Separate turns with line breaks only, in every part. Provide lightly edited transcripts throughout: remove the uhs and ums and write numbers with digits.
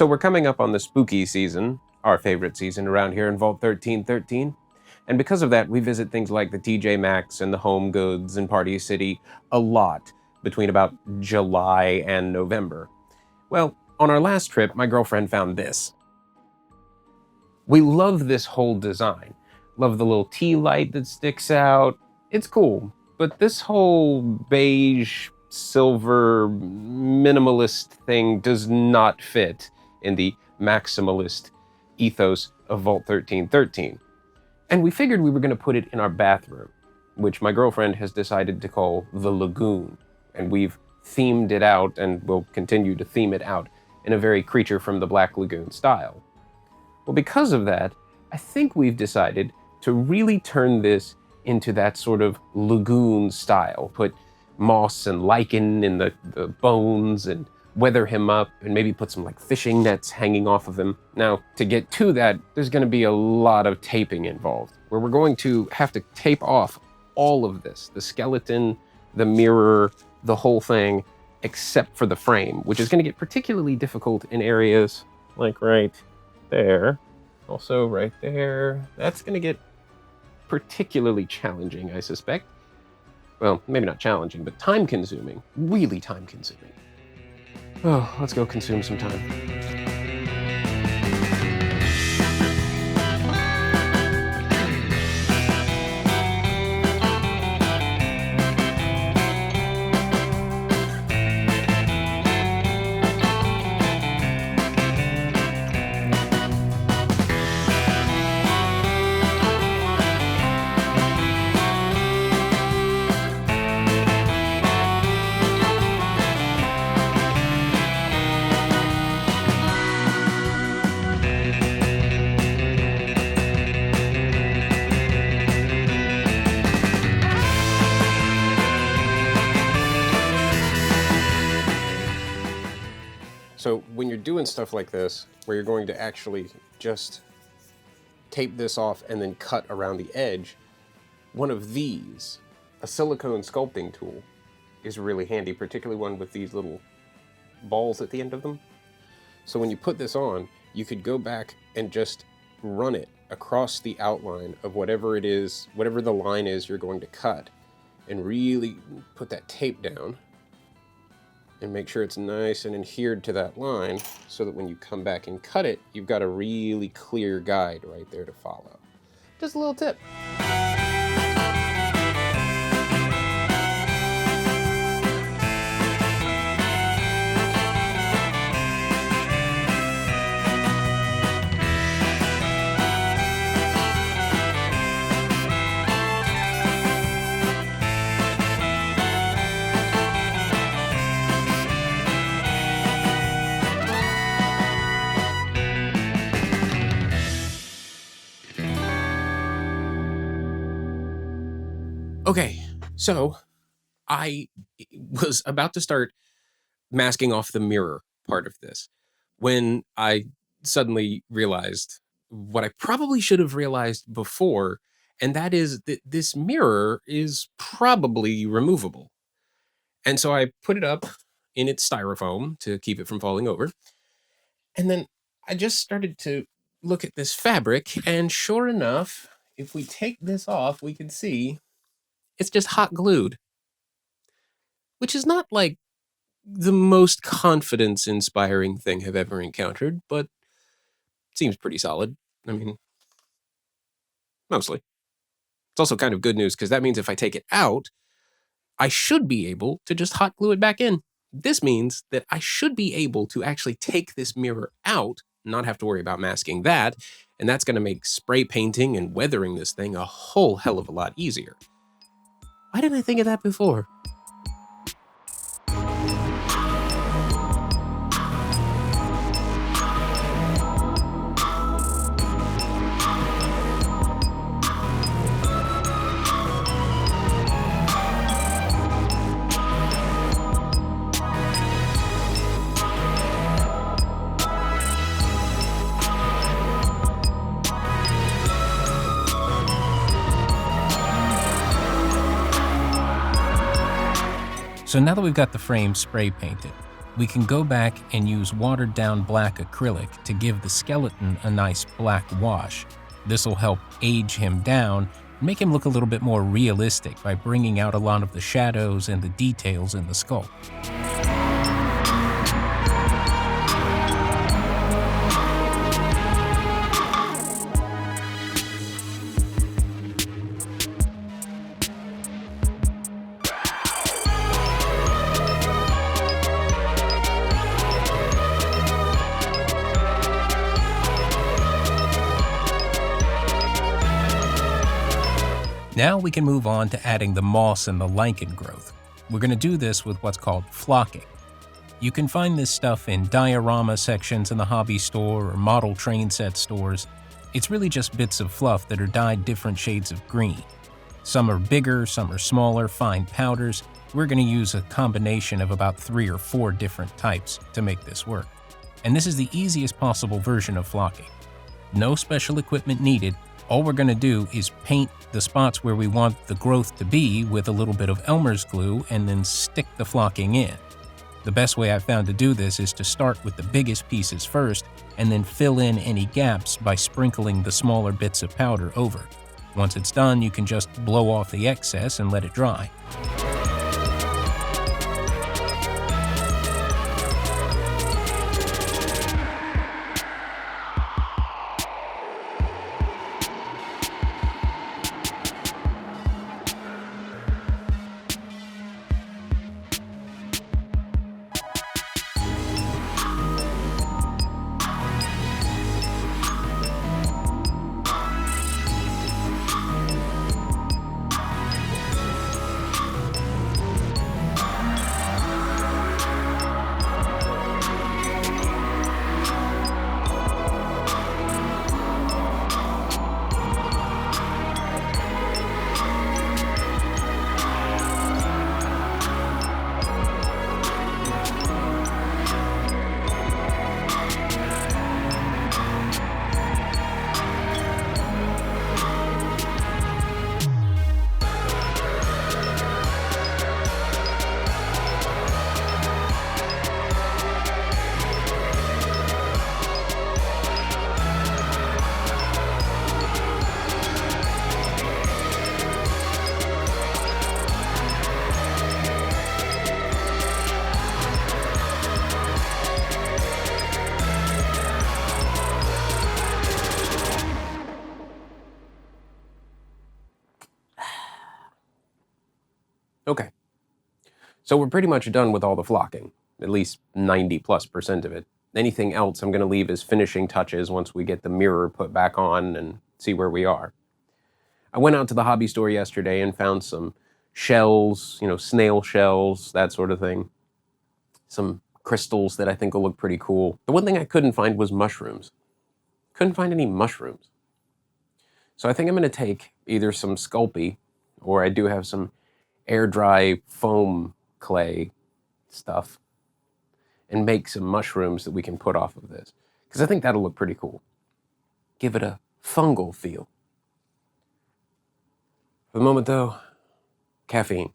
So we're coming up on the spooky season, our favorite season around here in Vault 1313. And because of that, we visit things like the TJ Maxx and the HomeGoods and Party City a lot between about July and November. Well, on our last trip, my girlfriend found this. We love this whole design. Love the little tea light that sticks out. It's cool. But this whole beige, silver, minimalist thing does not fit in the Maximalist ethos of Vault 1313. And we figured we were going to put it in our bathroom, which my girlfriend has decided to call the Lagoon. And we've themed it out and will continue to theme it out in a very Creature from the Black Lagoon style. Well, because of that, I think we've decided to really turn this into that sort of lagoon style. Put moss and lichen in the bones and weather him up and maybe put some like fishing nets hanging off of him. Now, to get to that, there's going to be a lot of taping involved, where we're going to have to tape off all of this, the skeleton, the mirror, the whole thing, except for the frame, which is going to get particularly difficult in areas like right there. Also right there. That's going to get particularly challenging, I suspect. Well, maybe not challenging, but time-consuming. Really time-consuming. Oh, let's go consume some time. So when you're doing stuff like this, where you're going to actually just tape this off and then cut around the edge, one of these, a silicone sculpting tool, is really handy, particularly one with these little balls at the end of them. So when you put this on, you could go back and just run it across the outline of whatever it is, whatever the line is you're going to cut, and really put that tape down and make sure it's nice and adhered to that line so that when you come back and cut it, you've got a really clear guide right there to follow. Just a little tip. Okay, so I was about to start masking off the mirror part of this when I suddenly realized what I probably should have realized before, and that is that this mirror is probably removable. And so I put it up in its styrofoam to keep it from falling over. And then I just started to look at this fabric, and sure enough, if we take this off, we can see it's just hot glued, which is not like the most confidence-inspiring thing I've ever encountered, but seems pretty solid. I mean, mostly. It's also kind of good news because that means if I take it out, I should be able to just hot glue it back in. This means that I should be able to actually take this mirror out, not have to worry about masking that, and that's going to make spray painting and weathering this thing a whole hell of a lot easier. Why didn't I think of that before?
So now that we've got the frame spray painted, we can go back and use watered down black acrylic to give the skeleton a nice black wash. This will help age him down and make him look a little bit more realistic by bringing out a lot of the shadows and the details in the sculpt. Now we can move on to adding the moss and the lichen growth. We're going to do this with what's called flocking. You can find this stuff in diorama sections in the hobby store or model train set stores. It's really just bits of fluff that are dyed different shades of green. Some are bigger, some are smaller, fine powders. We're going to use a combination of about 3 or 4 different types to make this work. And this is the easiest possible version of flocking. No special equipment needed. All we're going to do is paint the spots where we want the growth to be with a little bit of Elmer's glue and then stick the flocking in. The best way I've found to do this is to start with the biggest pieces first and then fill in any gaps by sprinkling the smaller bits of powder over. Once it's done, you can just blow off the excess and let it dry.
Okay, so we're pretty much done with all the flocking, at least 90+% of it. Anything else I'm going to leave as finishing touches once we get the mirror put back on and see where we are. I went out to the hobby store yesterday and found some shells, snail shells, that sort of thing. Some crystals that I think will look pretty cool. The one thing I couldn't find was mushrooms. Couldn't find any mushrooms. So I think I'm going to take either some Sculpey, or I do have some air dry foam clay stuff, and make some mushrooms that we can put off of this, because I think that'll look pretty cool. Give it a fungal feel. For the moment though, caffeine.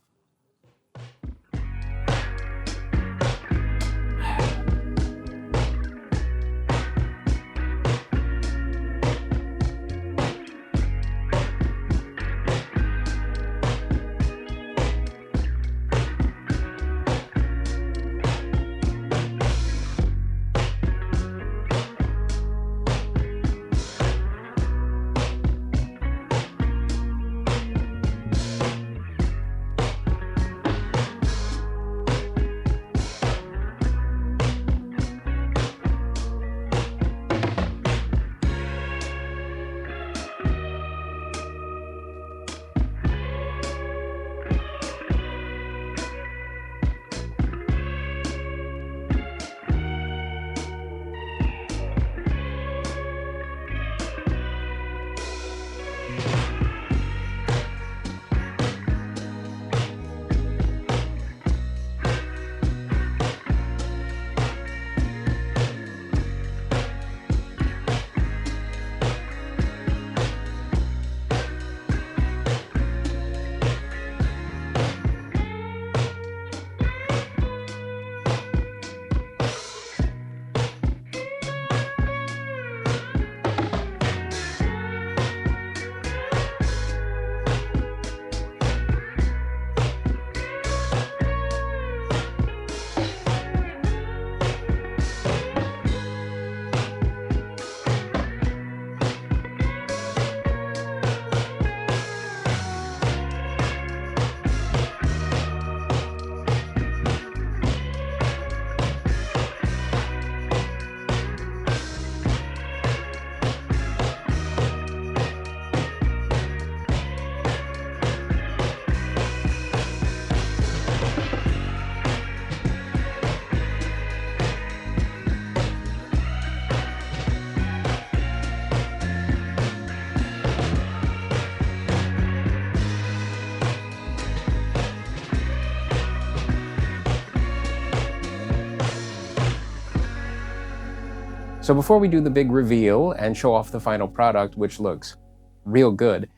So before we do the big reveal and show off the final product, which looks real good,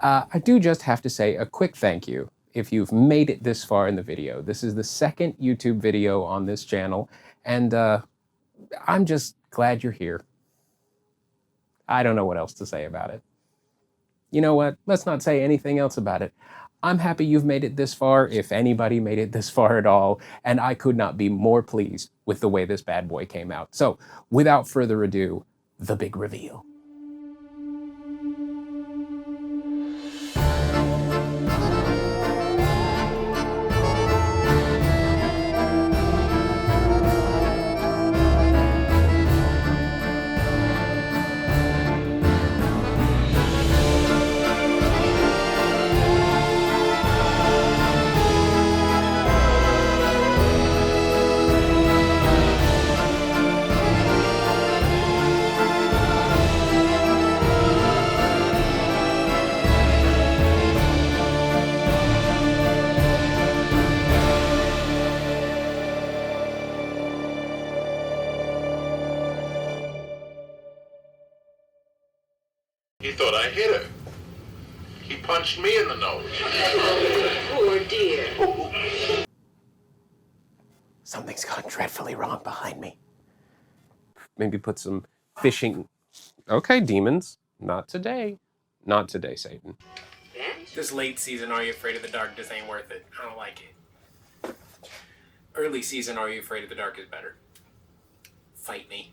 I do just have to say a quick thank you if you've made it this far in the video. This is the second YouTube video on this channel, and I'm just glad you're here. I don't know what else to say about it. You know what? Let's not say anything else about it. I'm happy you've made it this far, if anybody made it this far at all, and I could not be more pleased with the way this bad boy came out. So, without further ado, the big reveal.
He thought I hit her. He punched me in the nose.
Poor dear.
Something's gone dreadfully wrong behind me. Maybe put some fishing... Okay, demons. Not today. Not today, Satan.
This late season Are You Afraid of the Dark just ain't worth it. I don't like it. Early season Are You Afraid of the Dark is better. Fight me.